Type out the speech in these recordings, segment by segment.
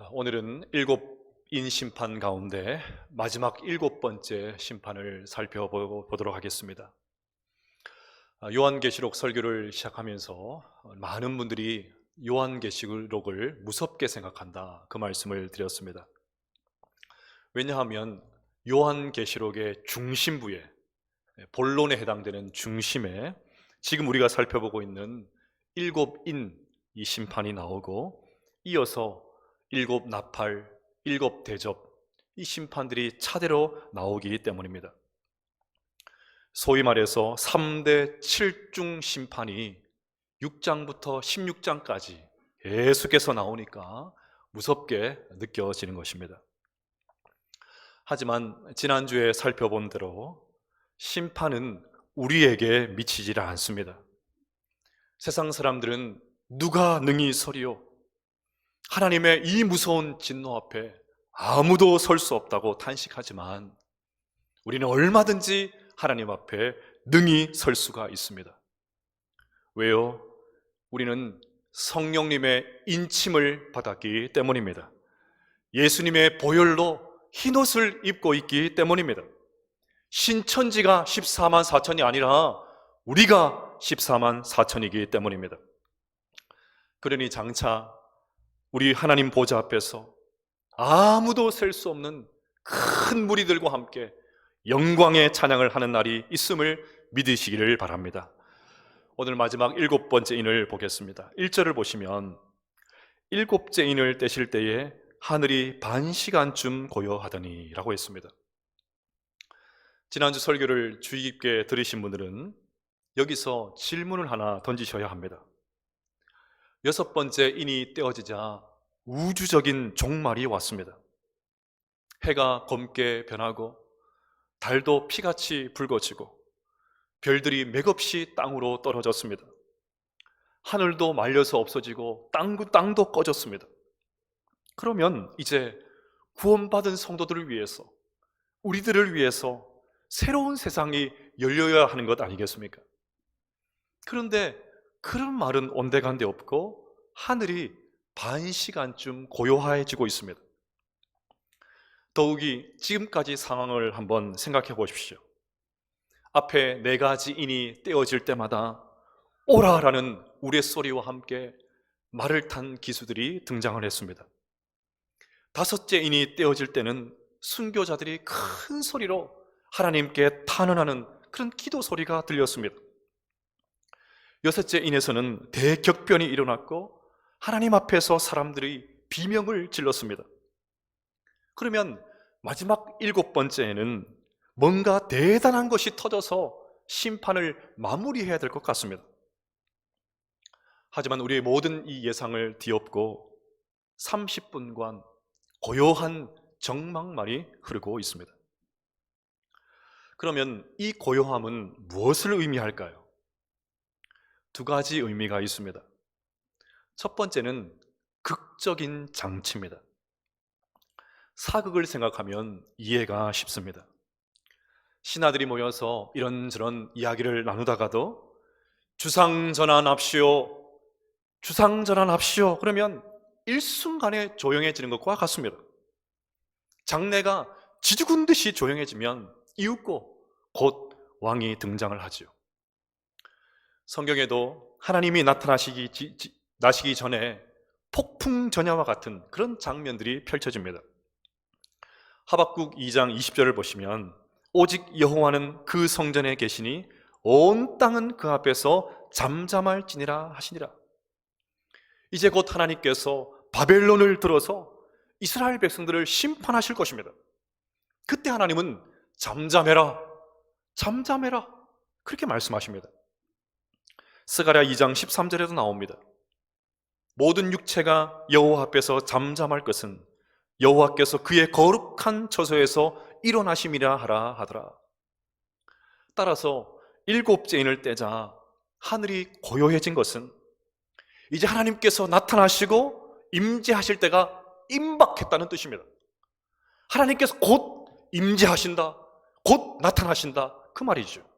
오늘은 일곱인 심판 가운데 마지막 일곱 번째 심판을 살펴보도록 하겠습니다. 요한계시록 설교를 시작하면서 많은 분들이 요한계시록을 무섭게 생각한다, 그 말씀을 드렸습니다. 왜냐하면 요한계시록의 중심부에, 본론에 해당되는 중심에 지금 우리가 살펴보고 있는 일곱인 이 심판이 나오고, 이어서 일곱 나팔, 일곱 대접, 이 심판들이 차례로 나오기 때문입니다. 소위 말해서 3대 7중 심판이 6장부터 16장까지 계속해서 나오니까 무섭게 느껴지는 것입니다. 하지만 지난주에 살펴본 대로 심판은 우리에게 미치지 않습니다. 세상 사람들은 누가 능히 서리요? 하나님의 이 무서운 진노 앞에 아무도 설 수 없다고 탄식하지만 우리는 얼마든지 하나님 앞에 능히 설 수가 있습니다. 왜요? 우리는 성령님의 인침을 받았기 때문입니다. 예수님의 보혈로 흰옷을 입고 있기 때문입니다. 신천지가 14만 4천이 아니라 우리가 14만 4천이기 때문입니다. 그러니 장차 우리 하나님 보좌 앞에서 아무도 셀 수 없는 큰 무리들과 함께 영광의 찬양을 하는 날이 있음을 믿으시기를 바랍니다. 오늘 마지막 일곱 번째 인을 보겠습니다. 1절을 보시면 일곱째 인을 떼실 때에 하늘이 반 시간쯤 고요하더니 라고 했습니다. 지난주 설교를 주의 깊게 들으신 분들은 여기서 질문을 하나 던지셔야 합니다. 여섯 번째 인이 떼어지자 우주적인 종말이 왔습니다. 해가 검게 변하고 달도 피같이 붉어지고 별들이 맥없이 땅으로 떨어졌습니다. 하늘도 말려서 없어지고 땅도 꺼졌습니다. 그러면 이제 구원받은 성도들을 위해서, 우리들을 위해서 새로운 세상이 열려야 하는 것 아니겠습니까? 그런데 그런 말은 온데간데 없고 하늘이 반 시간쯤 고요해지고 있습니다. 더욱이 지금까지 상황을 한번 생각해 보십시오. 앞에 네 가지 인이 떼어질 때마다 오라라는 우레소리와 함께 말을 탄 기수들이 등장을 했습니다. 다섯째 인이 떼어질 때는 순교자들이 큰 소리로 하나님께 탄원하는 그런 기도 소리가 들렸습니다. 여섯째 인에서는 대격변이 일어났고 하나님 앞에서 사람들이 비명을 질렀습니다. 그러면 마지막 일곱 번째에는 뭔가 대단한 것이 터져서 심판을 마무리해야 될 것 같습니다. 하지만 우리의 모든 이 예상을 뒤엎고 30분간 고요한 정막만이 흐르고 있습니다. 그러면 이 고요함은 무엇을 의미할까요? 두 가지 의미가 있습니다. 첫 번째는 극적인 장치입니다. 사극을 생각하면 이해가 쉽습니다. 신하들이 모여서 이런저런 이야기를 나누다가도 주상전환합시오, 주상전환합시오 그러면 일순간에 조용해지는 것과 같습니다. 장내가 지죽은 듯이 조용해지면 이윽고 곧 왕이 등장을 하죠. 성경에도 하나님이 나시기 전에 폭풍전야와 같은 그런 장면들이 펼쳐집니다. 하박국 2장 20절을 보시면 오직 여호와는 그 성전에 계시니 온 땅은 그 앞에서 잠잠할지니라 하시니라. 이제 곧 하나님께서 바벨론을 들어서 이스라엘 백성들을 심판하실 것입니다. 그때 하나님은 잠잠해라, 잠잠해라 그렇게 말씀하십니다. 스가랴 2장 13절에도 나옵니다. 모든 육체가 여호와 앞에서 잠잠할 것은 여호와께서 그의 거룩한 처소에서 일어나심이라 하라 하더라. 따라서 일곱째 인을 떼자 하늘이 고요해진 것은 이제 하나님께서 나타나시고 임재하실 때가 임박했다는 뜻입니다. 하나님께서 곧 임재하신다, 곧 나타나신다 그 말이죠.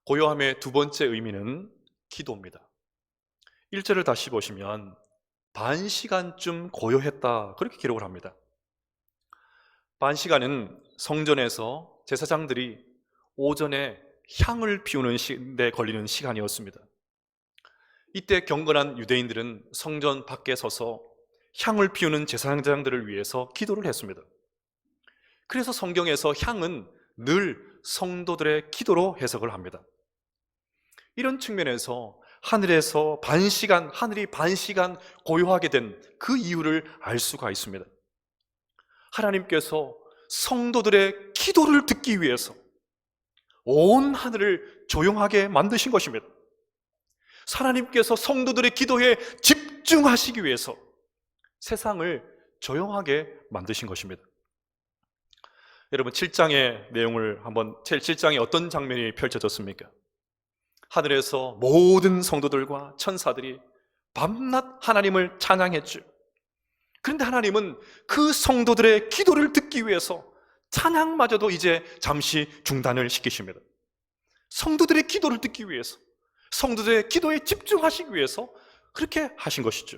고요함의 두 번째 의미는 기도입니다. 1절을 다시 보시면 반 시간쯤 고요했다, 그렇게 기록을 합니다. 반 시간은 성전에서 제사장들이 오전에 향을 피우는 데 걸리는 시간이었습니다. 이때 경건한 유대인들은 성전 밖에 서서 향을 피우는 제사장들을 위해서 기도를 했습니다. 그래서 성경에서 향은 늘 성도들의 기도로 해석을 합니다. 이런 측면에서 하늘이 반 시간 고요하게 된 그 이유를 알 수가 있습니다. 하나님께서 성도들의 기도를 듣기 위해서 온 하늘을 조용하게 만드신 것입니다. 하나님께서 성도들의 기도에 집중하시기 위해서 세상을 조용하게 만드신 것입니다. 여러분, 7장의 내용을 한번, 7장에 어떤 장면이 펼쳐졌습니까? 하늘에서 모든 성도들과 천사들이 밤낮 하나님을 찬양했죠. 그런데 하나님은 그 성도들의 기도를 듣기 위해서 찬양마저도 이제 잠시 중단을 시키십니다. 성도들의 기도를 듣기 위해서, 성도들의 기도에 집중하시기 위해서 그렇게 하신 것이죠.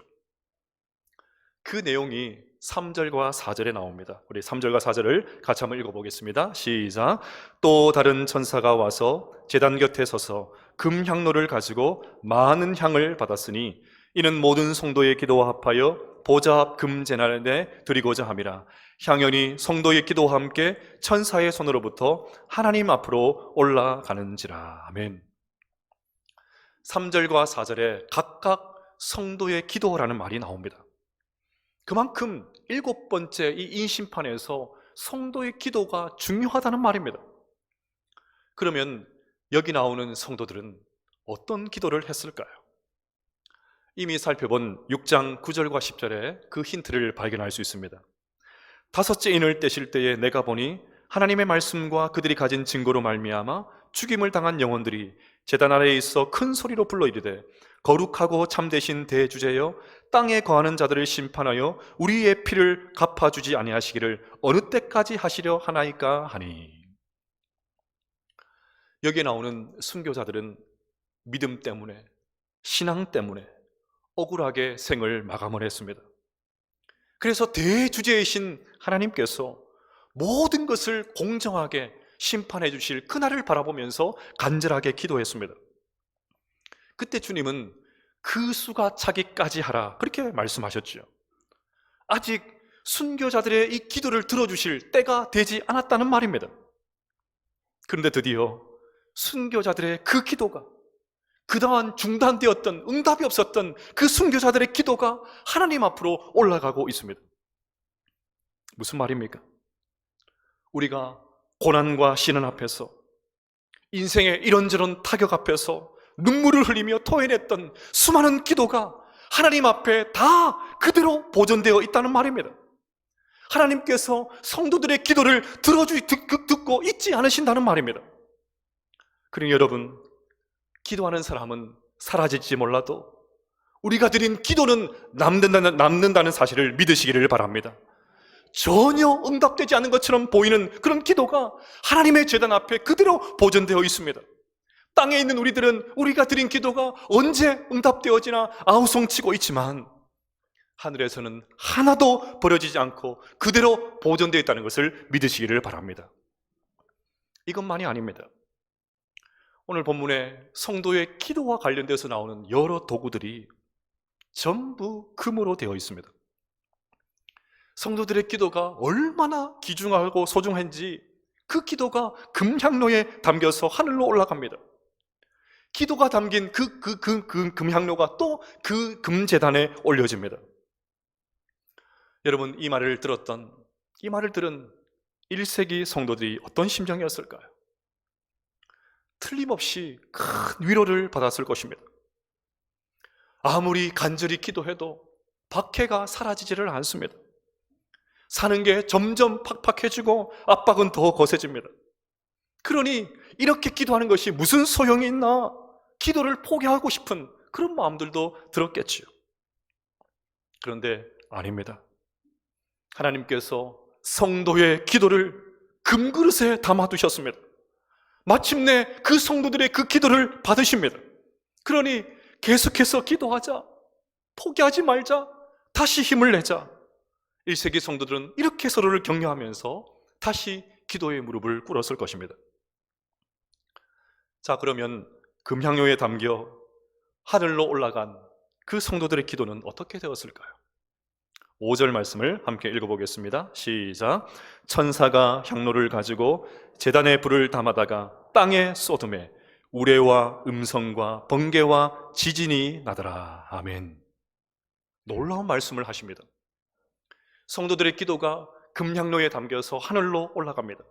그 내용이 3절과 4절에 나옵니다. 우리 3절과 4절을 같이 한번 읽어보겠습니다. 시작. 또 다른 천사가 와서 제단 곁에 서서 금향로를 가지고 많은 향을 받았으니 이는 모든 성도의 기도와 합하여 보좌 앞 금제단에 드리고자 함이라. 향연이 성도의 기도와 함께 천사의 손으로부터 하나님 앞으로 올라가는지라. 아멘. 3절과 4절에 각각 성도의 기도라는 말이 나옵니다. 그만큼 7번째 이 인심판에서 성도의 기도가 중요하다는 말입니다. 그러면 여기 나오는 성도들은 어떤 기도를 했을까요? 이미 살펴본 6장 9절과 10절에 그 힌트를 발견할 수 있습니다. 다섯째 인을 떼실 때에 내가 보니 하나님의 말씀과 그들이 가진 증거로 말미암아 죽임을 당한 영혼들이 제단 아래에 있어 큰 소리로 불러 이르되 거룩하고 참되신 대주제여 땅에 거하는 자들을 심판하여 우리의 피를 갚아주지 아니하시기를 어느 때까지 하시려 하나이까 하니. 여기에 나오는 순교자들은 믿음 때문에, 신앙 때문에 억울하게 생을 마감을 했습니다. 그래서 대주제이신 하나님께서 모든 것을 공정하게 심판해 주실 그날을 바라보면서 간절하게 기도했습니다. 그때 주님은 그 수가 차기까지 하라, 그렇게 말씀하셨죠. 아직 순교자들의 이 기도를 들어주실 때가 되지 않았다는 말입니다. 그런데 드디어 순교자들의 그 기도가, 그동안 중단되었던, 응답이 없었던 그 순교자들의 기도가 하나님 앞으로 올라가고 있습니다. 무슨 말입니까? 우리가 고난과 시련 앞에서, 인생의 이런저런 타격 앞에서 눈물을 흘리며 토해냈던 수많은 기도가 하나님 앞에 다 그대로 보존되어 있다는 말입니다. 하나님께서 성도들의 기도를 듣고 있지 않으신다는 말입니다. 그러니 여러분, 기도하는 사람은 사라질지 몰라도 우리가 드린 기도는 남는다는 사실을 믿으시기를 바랍니다. 전혀 응답되지 않은 것처럼 보이는 그런 기도가 하나님의 제단 앞에 그대로 보존되어 있습니다. 땅에 있는 우리들은 우리가 드린 기도가 언제 응답되어지나 아우성치고 있지만 하늘에서는 하나도 버려지지 않고 그대로 보존되어 있다는 것을 믿으시기를 바랍니다. 이것만이 아닙니다. 오늘 본문에 성도의 기도와 관련돼서 나오는 여러 도구들이 전부 금으로 되어 있습니다. 성도들의 기도가 얼마나 귀중하고 소중한지 그 기도가 금향로에 담겨서 하늘로 올라갑니다. 기도가 담긴 그 금향로가 또 그 금제단에 올려집니다. 여러분, 이 말을 들은 1세기 성도들이 어떤 심정이었을까요? 틀림없이 큰 위로를 받았을 것입니다. 아무리 간절히 기도해도 박해가 사라지지를 않습니다. 사는 게 점점 팍팍해지고 압박은 더 거세집니다. 그러니 이렇게 기도하는 것이 무슨 소용이 있나? 기도를 포기하고 싶은 그런 마음들도 들었겠지요. 그런데 아닙니다. 하나님께서 성도의 기도를 금그릇에 담아두셨습니다. 마침내 그 성도들의 그 기도를 받으십니다. 그러니 계속해서 기도하자, 포기하지 말자, 다시 힘을 내자. 1세기 성도들은 이렇게 서로를 격려하면서 다시 기도의 무릎을 꿇었을 것입니다. 자, 그러면 금향로에 담겨 하늘로 올라간 그 성도들의 기도는 어떻게 되었을까요? 5절 말씀을 함께 읽어보겠습니다. 시작. 천사가 향로를 가지고 제단에 불을 담아다가 땅에 쏟음에 우레와 음성과 번개와 지진이 나더라. 아멘. 놀라운 말씀을 하십니다. 성도들의 기도가 금향로에 담겨서 하늘로 올라갑니다.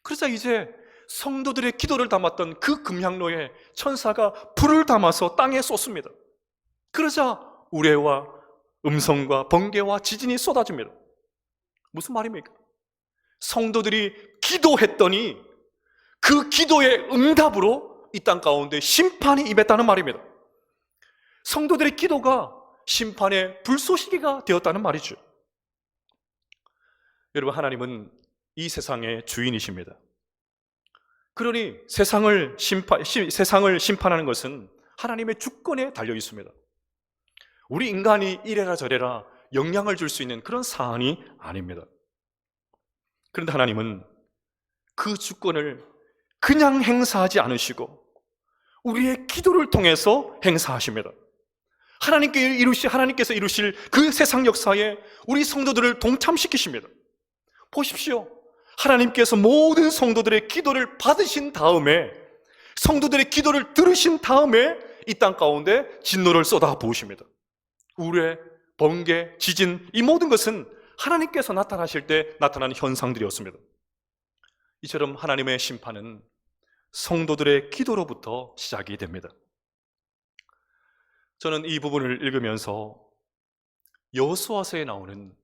그래서 이제 성도들의 기도를 담았던 그 금향로에 천사가 불을 담아서 땅에 쏟습니다. 그러자 우레와 음성과 번개와 지진이 쏟아집니다. 무슨 말입니까? 성도들이 기도했더니 그 기도의 응답으로 이 땅 가운데 심판이 임했다는 말입니다. 성도들의 기도가 심판의 불쏘시개가 되었다는 말이죠. 여러분, 하나님은 이 세상의 주인이십니다. 그러니 세상을 심판하는 것은 하나님의 주권에 달려 있습니다. 우리 인간이 이래라 저래라 영향을 줄 수 있는 그런 사안이 아닙니다. 그런데 하나님은 그 주권을 그냥 행사하지 않으시고 우리의 기도를 통해서 행사하십니다. 하나님께서 이루실 그 세상 역사에 우리 성도들을 동참시키십니다. 보십시오. 하나님께서 모든 성도들의 기도를 받으신 다음에, 성도들의 기도를 들으신 다음에 이 땅 가운데 진노를 쏟아 부으십니다. 우레, 번개, 지진, 이 모든 것은 하나님께서 나타나실 때 나타나는 현상들이었습니다. 이처럼 하나님의 심판은 성도들의 기도로부터 시작이 됩니다. 저는 이 부분을 읽으면서 여호수아서에 나오는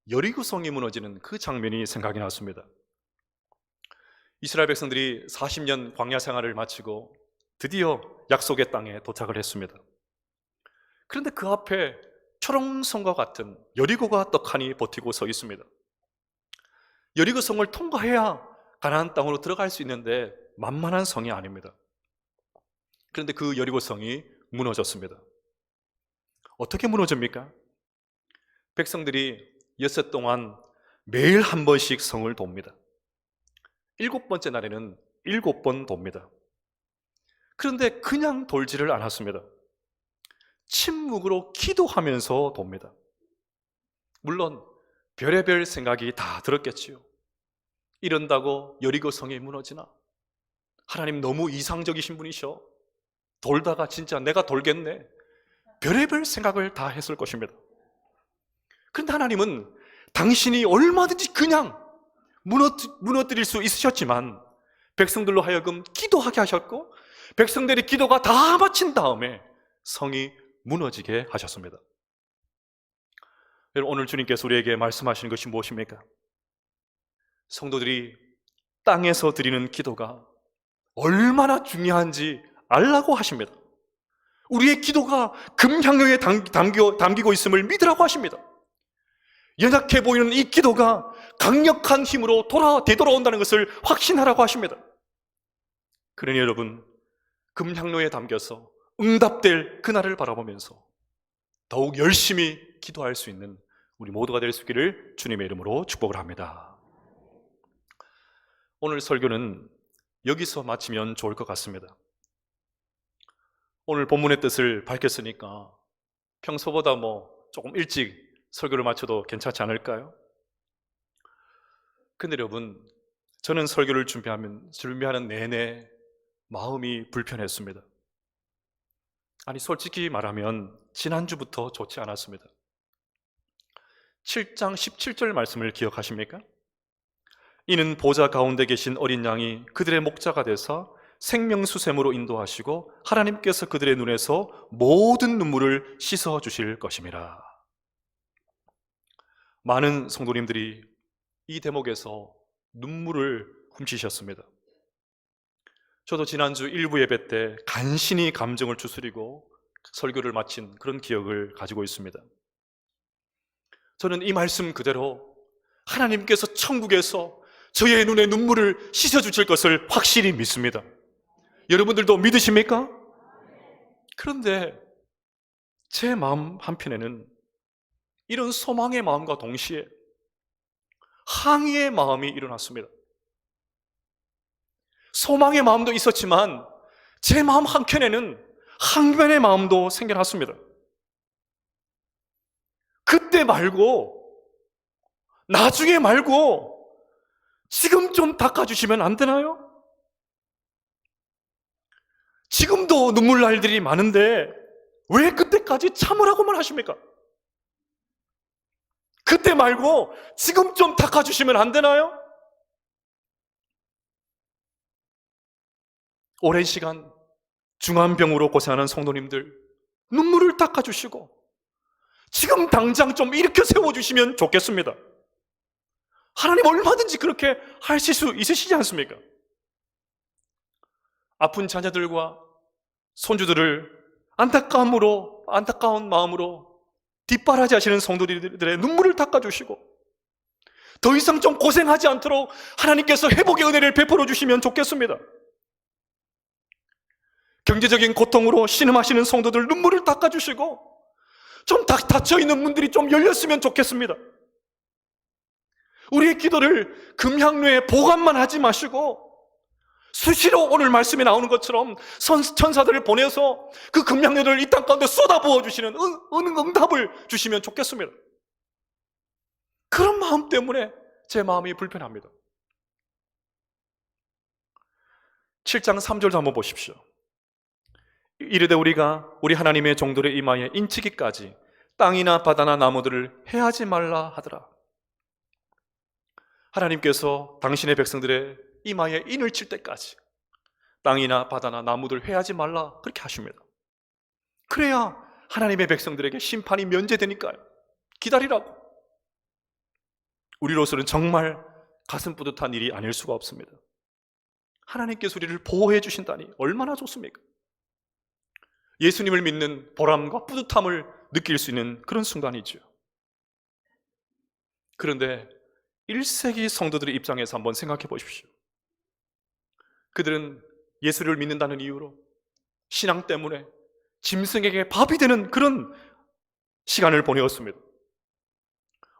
여리고성이 무너지는 그 장면이 생각이 났습니다. 이스라엘 백성들이 40년 광야 생활을 마치고 드디어 약속의 땅에 도착을 했습니다. 그런데 그 앞에 초롱성과 같은 여리고가 떡하니 버티고 서 있습니다. 여리고성을 통과해야 가나안 땅으로 들어갈 수 있는데 만만한 성이 아닙니다. 그런데 그 여리고성이 무너졌습니다. 어떻게 무너집니까? 백성들이 엿새 동안 매일 한 번씩 성을 돕니다. 7번째 날에는 7번 돕니다. 그런데 그냥 돌지를 않았습니다. 침묵으로 기도하면서 돕니다. 물론 별의별 생각이 다 들었겠지요. 이런다고 여리고 성이 무너지나? 하나님 너무 이상적이신 분이셔. 돌다가 진짜 내가 돌겠네. 별의별 생각을 다 했을 것입니다. 그런데 하나님은 당신이 얼마든지 그냥 무너뜨릴 수 있으셨지만 백성들로 하여금 기도하게 하셨고 백성들의 기도가 다 마친 다음에 성이 무너지게 하셨습니다. 여러분, 오늘 주님께서 우리에게 말씀하시는 것이 무엇입니까? 성도들이 땅에서 드리는 기도가 얼마나 중요한지 알라고 하십니다. 우리의 기도가 금향로에 담기고 있음을 믿으라고 하십니다. 연약해 보이는 이 기도가 강력한 힘으로 되돌아온다는 것을 확신하라고 하십니다. 그러니 여러분, 금향로에 담겨서 응답될 그날을 바라보면서 더욱 열심히 기도할 수 있는 우리 모두가 될 수 있기를 주님의 이름으로 축복을 합니다. 오늘 설교는 여기서 마치면 좋을 것 같습니다. 오늘 본문의 뜻을 밝혔으니까 평소보다 조금 일찍 설교를 마쳐도 괜찮지 않을까요? 근데 여러분, 저는 설교를 준비하는 내내 마음이 불편했습니다. 아니, 솔직히 말하면 지난주부터 좋지 않았습니다. 7장 17절 말씀을 기억하십니까? 이는 보좌 가운데 계신 어린 양이 그들의 목자가 되사 생명수샘으로 인도하시고 하나님께서 그들의 눈에서 모든 눈물을 씻어주실 것임이라. 많은 성도님들이 이 대목에서 눈물을 훔치셨습니다. 저도 지난주 일부 예배 때 간신히 감정을 추스리고 설교를 마친 그런 기억을 가지고 있습니다. 저는 이 말씀 그대로 하나님께서 천국에서 저의 눈에 눈물을 씻어주실 것을 확실히 믿습니다. 여러분들도 믿으십니까? 그런데 제 마음 한편에는 이런 소망의 마음과 동시에 항의의 마음이 일어났습니다. 소망의 마음도 있었지만 제 마음 한켠에는 항변의 마음도 생겨났습니다. 그때 말고, 나중에 말고 지금 좀 닦아주시면 안 되나요? 지금도 눈물 날 일이 많은데 왜 그때까지 참으라고만 하십니까? 그때 말고 지금 좀 닦아주시면 안 되나요? 오랜 시간 중환병으로 고생하는 성도님들 눈물을 닦아주시고 지금 당장 좀 일으켜 세워주시면 좋겠습니다. 하나님 얼마든지 그렇게 하실 수 있으시지 않습니까? 아픈 자녀들과 손주들을 안타까운 마음으로 뒷바라지 하시는 성도들의 눈물을 닦아주시고 더 이상 좀 고생하지 않도록 하나님께서 회복의 은혜를 베풀어 주시면 좋겠습니다. 경제적인 고통으로 신음하시는 성도들 눈물을 닦아주시고 좀 닫혀있는 문들이 좀 열렸으면 좋겠습니다. 우리의 기도를 금향로에 보관만 하지 마시고 수시로 오늘 말씀에 나오는 것처럼 천사들을 보내서 그 금향로를 이 땅 가운데 쏟아부어 주시는 응답을 주시면 좋겠습니다. 그런 마음 때문에 제 마음이 불편합니다. 7장 3절도 한번 보십시오. 이르되 우리가 우리 하나님의 종들의 이마에 인치기까지 땅이나 바다나 나무들을 해하지 말라 하더라. 하나님께서 당신의 백성들의 이마에 인을 칠 때까지 땅이나 바다나 나무들 해하지 말라 그렇게 하십니다. 그래야 하나님의 백성들에게 심판이 면제되니까요. 기다리라고. 우리로서는 정말 가슴 뿌듯한 일이 아닐 수가 없습니다. 하나님께서 우리를 보호해 주신다니 얼마나 좋습니까? 예수님을 믿는 보람과 뿌듯함을 느낄 수 있는 그런 순간이죠. 그런데 1세기 성도들의 입장에서 한번 생각해 보십시오. 그들은 예수를 믿는다는 이유로 신앙 때문에 짐승에게 밥이 되는 그런 시간을 보내었습니다.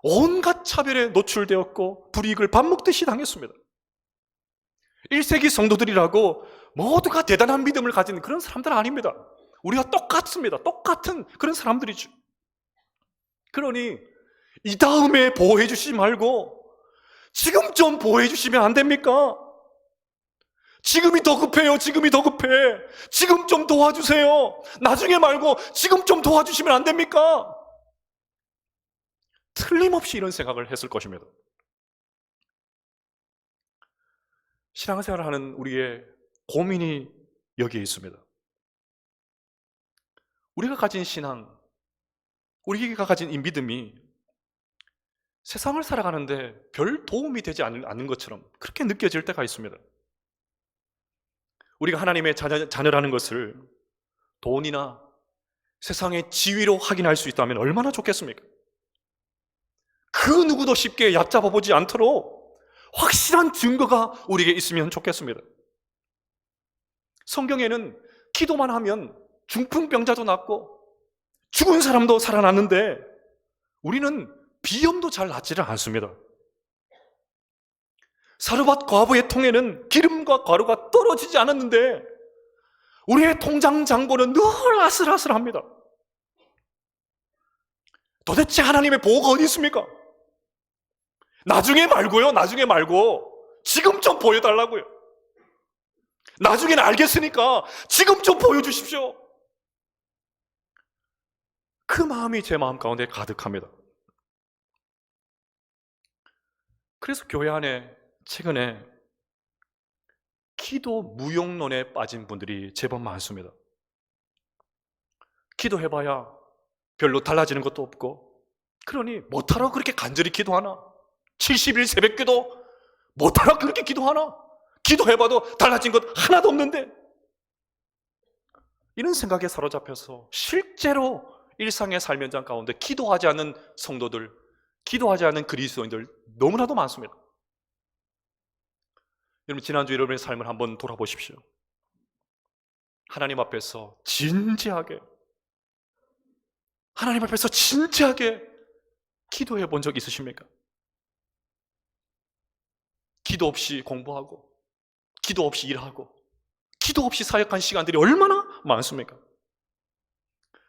온갖 차별에 노출되었고 불이익을 밥 먹듯이 당했습니다. 1세기 성도들이라고 모두가 대단한 믿음을 가진 그런 사람들은 아닙니다. 우리가 똑같습니다. 똑같은 그런 사람들이죠. 그러니 이 다음에 보호해 주시지 말고 지금 좀 보호해 주시면 안 됩니까? 지금이 더 급해요. 지금이 더 급해. 지금 좀 도와주세요. 나중에 말고 지금 좀 도와주시면 안 됩니까? 틀림없이 이런 생각을 했을 것입니다. 신앙생활을 하는 우리의 고민이 여기에 있습니다. 우리가 가진 신앙, 우리가 가진 이 믿음이 세상을 살아가는데 별 도움이 되지 않는 것처럼 그렇게 느껴질 때가 있습니다. 우리가 하나님의 자녀라는 것을 돈이나 세상의 지위로 확인할 수 있다면 얼마나 좋겠습니까? 그 누구도 쉽게 얕잡아 보지 않도록 확실한 증거가 우리에게 있으면 좋겠습니다. 성경에는 기도만 하면 중풍병자도 낫고 죽은 사람도 살아났는데 우리는 비염도 잘 낫지를 않습니다. 사르밧 과부의 통에는 기름과 가루가 떨어지지 않았는데 우리의 통장 잔고는 늘 아슬아슬합니다. 도대체 하나님의 보호가 어디 있습니까? 나중에 말고요. 나중에 말고 지금 좀 보여달라고요. 나중에는 알겠으니까 지금 좀 보여주십시오. 그 마음이 제 마음 가운데 가득합니다. 그래서 교회 안에 최근에 기도 무용론에 빠진 분들이 제법 많습니다. 기도해봐야 별로 달라지는 것도 없고 그러니 못하라고 그렇게 간절히 기도하나? 70일 새벽기도 못하라고 그렇게 기도하나? 기도해봐도 달라진 것 하나도 없는데 이런 생각에 사로잡혀서 실제로 일상의 삶 현장 가운데 기도하지 않는 성도들, 기도하지 않는 그리스도인들 너무나도 많습니다. 여러분 지난주 여러분의 삶을 한번 돌아보십시오. 하나님 앞에서 진지하게 기도해 본 적 있으십니까? 기도 없이 공부하고, 기도 없이 일하고, 기도 없이 사역한 시간들이 얼마나 많습니까?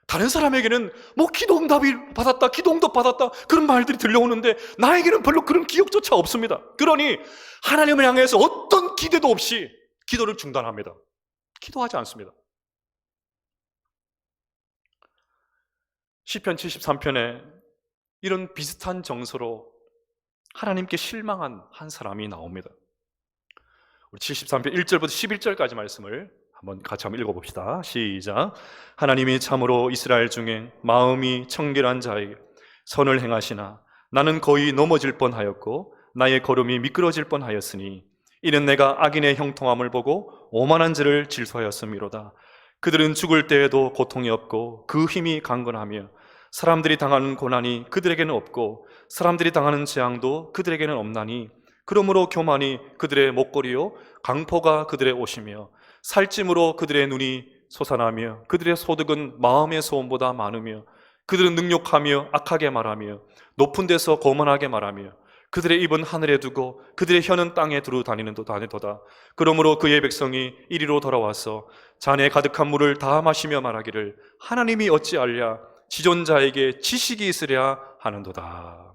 다른 사람에게는 뭐 기도 응답이 받았다, 기도 응답 받았다 그런 말들이 들려오는데 나에게는 별로 그런 기억조차 없습니다. 그러니 하나님을 향해서 어떤 기대도 없이 기도를 중단합니다. 기도하지 않습니다. 시편 73편에 이런 비슷한 정서로 하나님께 실망한 한 사람이 나옵니다. 우리 73편 1절부터 11절까지 말씀을 같이 한번 읽어봅시다. 시작. 하나님이 참으로 이스라엘 중에 마음이 청결한 자에게 선을 행하시나 나는 거의 넘어질 뻔하였고 나의 걸음이 미끄러질 뻔하였으니 이는 내가 악인의 형통함을 보고 오만한 죄를 질소하였음이로다. 그들은 죽을 때에도 고통이 없고 그 힘이 강건하며 사람들이 당하는 고난이 그들에게는 없고 사람들이 당하는 재앙도 그들에게는 없나니 그러므로 교만이 그들의 목걸이요 강포가 그들의 옷이며 살찜으로 그들의 눈이 솟아나며 그들의 소득은 마음의 소원보다 많으며 그들은 능욕하며 악하게 말하며 높은 데서 거만하게 말하며 그들의 입은 하늘에 두고 그들의 혀는 땅에 두루 다니도다. 그러므로 그의 백성이 이리로 돌아와서 잔에 가득한 물을 다 마시며 말하기를 하나님이 어찌알랴 지존자에게 지식이 있으랴 하는도다.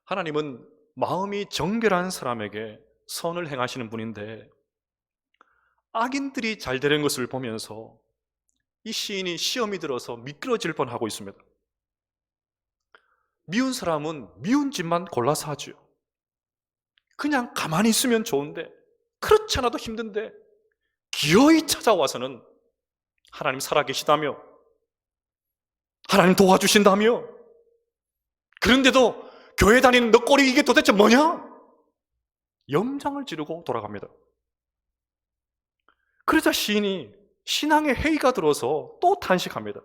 하나님은 마음이 정결한 사람에게 선을 행하시는 분인데 악인들이 잘 되는 것을 보면서 이 시인이 시험이 들어서 미끄러질 뻔하고 있습니다. 미운 사람은 미운 짓만 골라서 하죠. 그냥 가만히 있으면 좋은데 그렇지 않아도 힘든데 기어이 찾아와서는 하나님 살아계시다며 하나님 도와주신다며 그런데도 교회 다니는 너 꼴이 이게 도대체 뭐냐? 염장을 지르고 돌아갑니다. 그러자 시인이 신앙의 회의가 들어서 또 탄식합니다.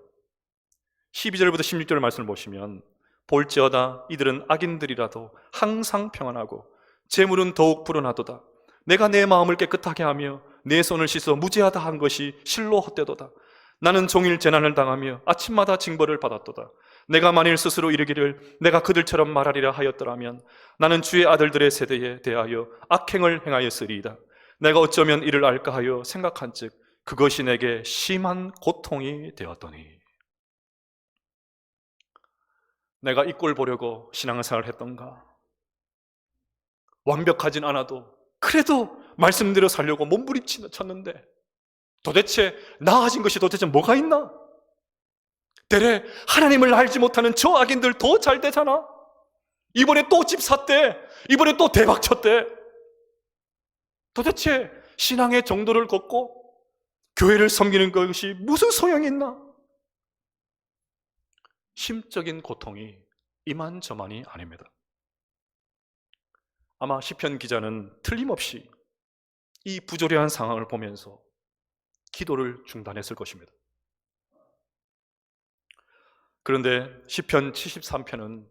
12절부터 16절 말씀을 보시면 볼지어다 이들은 악인들이라도 항상 평안하고 재물은 더욱 불어나도다. 내가 내 마음을 깨끗하게 하며 내 손을 씻어 무죄하다 한 것이 실로 헛되도다. 나는 종일 재난을 당하며 아침마다 징벌을 받았도다. 내가 만일 스스로 이르기를 내가 그들처럼 말하리라 하였더라면 나는 주의 아들들의 세대에 대하여 악행을 행하였으리이다. 내가 어쩌면 이를 알까 하여 생각한즉 그것이 내게 심한 고통이 되었더니 내가 이 꼴 보려고 신앙생활을 했던가? 완벽하진 않아도 그래도 말씀대로 살려고 몸부림쳤는데 도대체 나아진 것이 도대체 뭐가 있나? 대래 하나님을 알지 못하는 저 악인들 더 잘 되잖아. 이번에 또 집 샀대. 이번에 또 대박 쳤대. 도대체 신앙의 정도를 걷고 교회를 섬기는 것이 무슨 소용이 있나? 심적인 고통이 이만저만이 아닙니다. 아마 시편 기자는 틀림없이 이 부조리한 상황을 보면서 기도를 중단했을 것입니다. 그런데 시편 73편은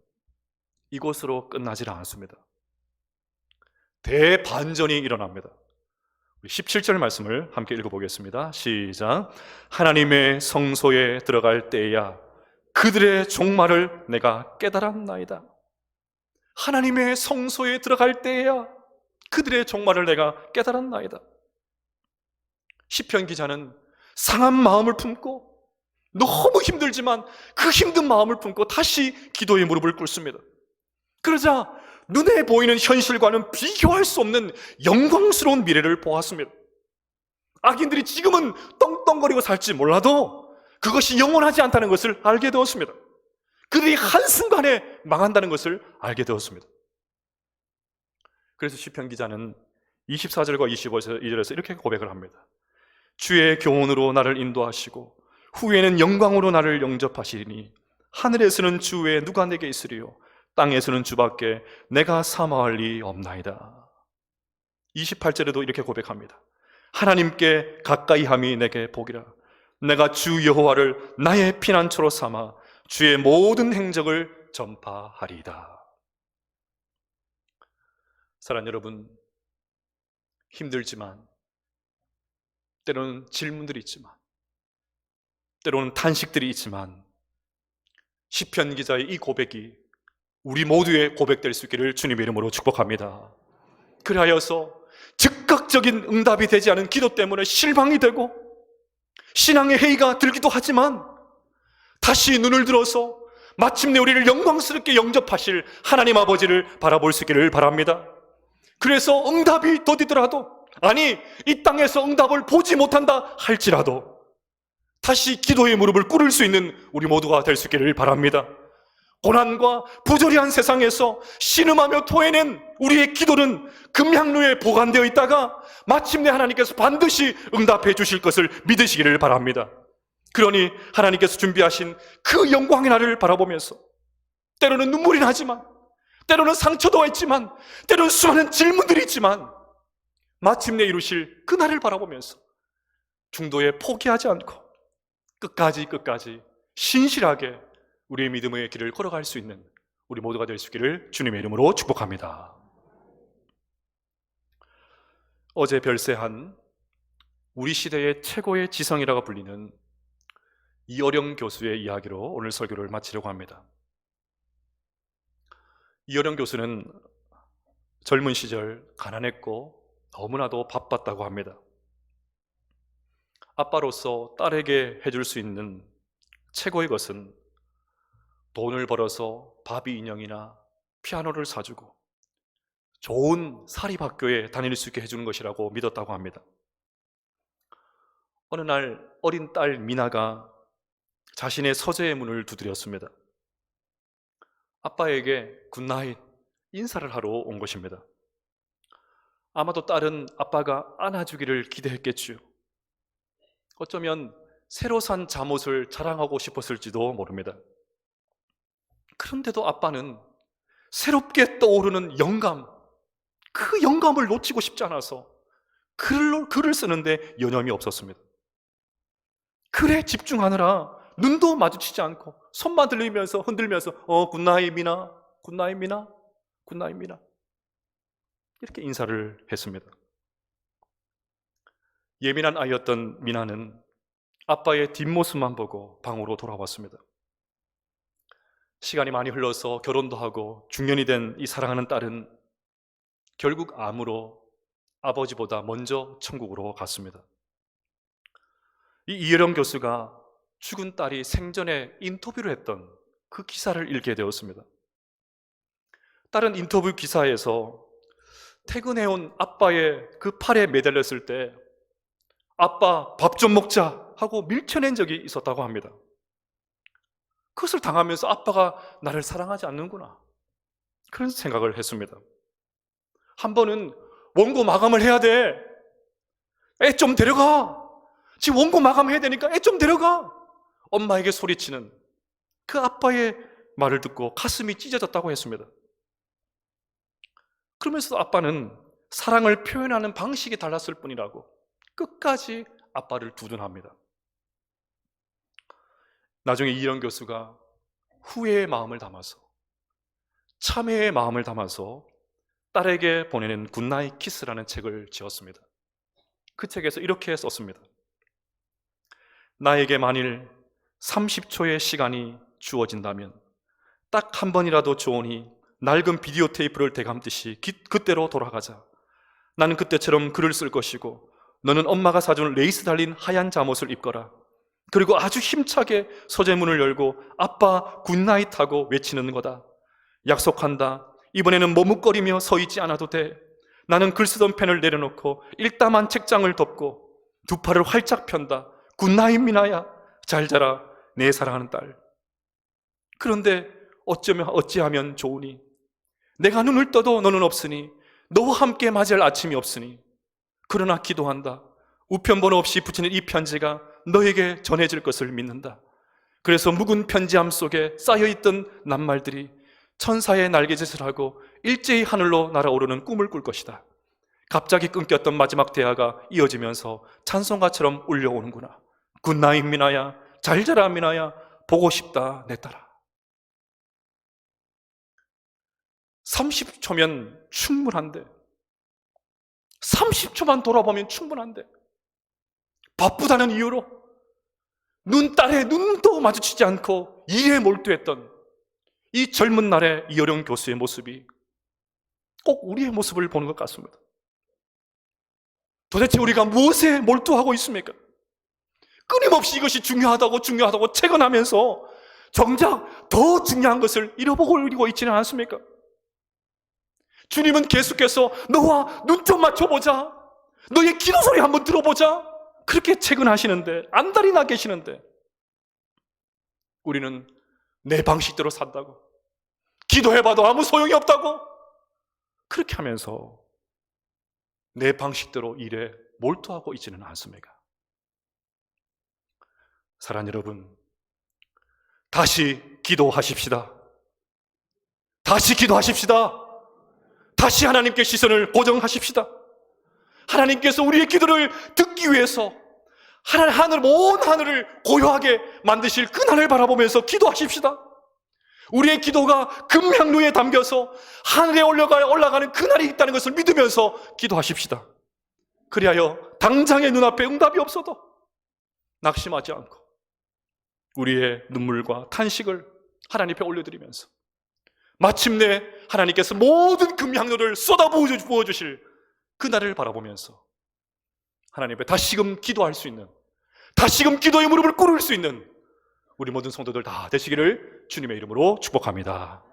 이곳으로 끝나질 않았습니다. 대반전이 일어납니다. 17절 말씀을 함께 읽어보겠습니다. 시작. 하나님의 성소에 들어갈 때야 그들의 종말을 내가 깨달았나이다. 하나님의 성소에 들어갈 때야 그들의 종말을 내가 깨달았나이다. 시편 기자는 상한 마음을 품고 너무 힘들지만 그 힘든 마음을 품고 다시 기도의 무릎을 꿇습니다. 그러자 눈에 보이는 현실과는 비교할 수 없는 영광스러운 미래를 보았습니다. 악인들이 지금은 떵떵거리고 살지 몰라도 그것이 영원하지 않다는 것을 알게 되었습니다. 그들이 한순간에 망한다는 것을 알게 되었습니다. 그래서 시편 기자는 24절과 25절에서 이렇게 고백을 합니다. 주의 교훈으로 나를 인도하시고 후에는 영광으로 나를 영접하시리니 하늘에서는 주 외에 누가 내게 있으리요 땅에서는 주밖에 내가 사모할 리 없나이다. 28절에도 이렇게 고백합니다. 하나님께 가까이함이 내게 복이라. 내가 주 여호와를 나의 피난처로 삼아 주의 모든 행적을 전파하리이다. 사랑하는 여러분, 힘들지만 때로는 질문들이 있지만 때로는 탄식들이 있지만 시편 기자의 이 고백이 우리 모두의 고백될 수 있기를 주님의 이름으로 축복합니다. 그리하여서 즉각적인 응답이 되지 않은 기도 때문에 실망이 되고 신앙의 회의가 들기도 하지만 다시 눈을 들어서 마침내 우리를 영광스럽게 영접하실 하나님 아버지를 바라볼 수 있기를 바랍니다. 그래서 응답이 더디더라도, 아니 이 땅에서 응답을 보지 못한다 할지라도 다시 기도의 무릎을 꿇을 수 있는 우리 모두가 될 수 있기를 바랍니다. 고난과 부조리한 세상에서 신음하며 토해낸 우리의 기도는 금향루에 보관되어 있다가 마침내 하나님께서 반드시 응답해 주실 것을 믿으시기를 바랍니다. 그러니 하나님께서 준비하신 그 영광의 날을 바라보면서 때로는 눈물이 나지만, 때로는 상처도 있지만, 때로는 수많은 질문들이 있지만 마침내 이루실 그 날을 바라보면서 중도에 포기하지 않고 끝까지 신실하게 우리의 믿음의 길을 걸어갈 수 있는 우리 모두가 될 수 있기를 주님의 이름으로 축복합니다. 어제 별세한 우리 시대의 최고의 지성이라고 불리는 이어령 교수의 이야기로 오늘 설교를 마치려고 합니다. 이어령 교수는 젊은 시절 가난했고 너무나도 바빴다고 합니다. 아빠로서 딸에게 해줄 수 있는 최고의 것은 돈을 벌어서 바비 인형이나 피아노를 사주고 좋은 사립학교에 다닐 수 있게 해주는 것이라고 믿었다고 합니다. 어느 날 어린 딸 미나가 자신의 서재의 문을 두드렸습니다. 아빠에게 굿나잇 인사를 하러 온 것입니다. 아마도 딸은 아빠가 안아주기를 기대했겠지요. 어쩌면 새로 산 잠옷을 자랑하고 싶었을지도 모릅니다. 그런데도 아빠는 새롭게 떠오르는 영감, 그 영감을 놓치고 싶지 않아서 글을 쓰는데 여념이 없었습니다. 글에 집중하느라 눈도 마주치지 않고 손만 흔들면서 굿나잇 미나, 굿나잇 미나, 굿나잇 미나 이렇게 인사를 했습니다. 예민한 아이였던 미나는 아빠의 뒷모습만 보고 방으로 돌아왔습니다. 시간이 많이 흘러서 결혼도 하고 중년이 된 이 사랑하는 딸은 결국 암으로 아버지보다 먼저 천국으로 갔습니다. 이 이혜령 교수가 죽은 딸이 생전에 인터뷰를 했던 그 기사를 읽게 되었습니다. 딸은 인터뷰 기사에서 퇴근해온 아빠의 그 팔에 매달렸을 때 아빠 밥 좀 먹자 하고 밀쳐낸 적이 있었다고 합니다. 그것을 당하면서 아빠가 나를 사랑하지 않는구나 그런 생각을 했습니다. 한 번은 원고 마감을 해야 돼. 애 좀 데려가. 지금 원고 마감해야 되니까 애 좀 데려가. 엄마에게 소리치는 그 아빠의 말을 듣고 가슴이 찢어졌다고 했습니다. 그러면서 아빠는 사랑을 표현하는 방식이 달랐을 뿐이라고 끝까지 아빠를 두둔합니다. 나중에 이런 교수가 후회의 마음을 담아서, 참회의 마음을 담아서 딸에게 보내는 굿나잇 키스라는 책을 지었습니다. 그 책에서 이렇게 썼습니다. 나에게 만일 30초의 시간이 주어진다면 딱 한 번이라도 좋으니 낡은 비디오 테이프를 되감듯이 그때로 돌아가자. 나는 그때처럼 글을 쓸 것이고 너는 엄마가 사준 레이스 달린 하얀 잠옷을 입거라. 그리고 아주 힘차게 서재문을 열고 아빠 굿나잇 하고 외치는 거다. 약속한다. 이번에는 머뭇거리며 서 있지 않아도 돼. 나는 글 쓰던 펜을 내려놓고 일담한 책장을 덮고 두 팔을 활짝 편다. 굿나잇 미나야. 잘 자라 내 사랑하는 딸. 그런데 어찌하면 좋으니? 내가 눈을 떠도 너는 없으니 너와 함께 맞이할 아침이 없으니 그러나 기도한다. 우편번호 없이 붙이는 이 편지가 너에게 전해질 것을 믿는다. 그래서 묵은 편지함 속에 쌓여있던 낱말들이 천사의 날개짓을 하고 일제히 하늘로 날아오르는 꿈을 꿀 것이다. 갑자기 끊겼던 마지막 대화가 이어지면서 찬송가처럼 울려오는구나. 굿나잇 미나야. 잘 자라 미나야. 보고 싶다 내 딸아. 30초면 충분한데, 30초만 돌아보면 충분한데 바쁘다는 이유로 딸의 눈도 마주치지 않고 일에 몰두했던 이 젊은 날의 이어령 교수의 모습이 꼭 우리의 모습을 보는 것 같습니다. 도대체 우리가 무엇에 몰두하고 있습니까? 끊임없이 이것이 중요하다고 체근하면서 정작 더 중요한 것을 잃어버리고 있지는 않습니까? 주님은 계속해서 너와 눈 좀 맞춰보자, 너의 기도 소리 한번 들어보자, 그렇게 체근하시는데, 안달이 나 계시는데 우리는 내 방식대로 산다고, 기도해봐도 아무 소용이 없다고 그렇게 하면서 내 방식대로 일에 몰두하고 있지는 않습니까? 사랑하는 여러분, 다시 기도하십시다. 다시 기도하십시다. 다시 하나님께 시선을 고정하십시다. 하나님께서 우리의 기도를 듣기 위해서 온 하늘을 고요하게 만드실 그날을 바라보면서 기도하십시다. 우리의 기도가 금향루에 담겨서 하늘에 올라가는 그날이 있다는 것을 믿으면서 기도하십시다. 그리하여 당장의 눈앞에 응답이 없어도 낙심하지 않고 우리의 눈물과 탄식을 하나님 앞에 올려드리면서 마침내 하나님께서 모든 금향로를 쏟아부어 주실 그날을 바라보면서 하나님 앞에 다시금 기도할 수 있는, 다시금 기도의 무릎을 꿇을 수 있는 우리 모든 성도들 다 되시기를 주님의 이름으로 축복합니다.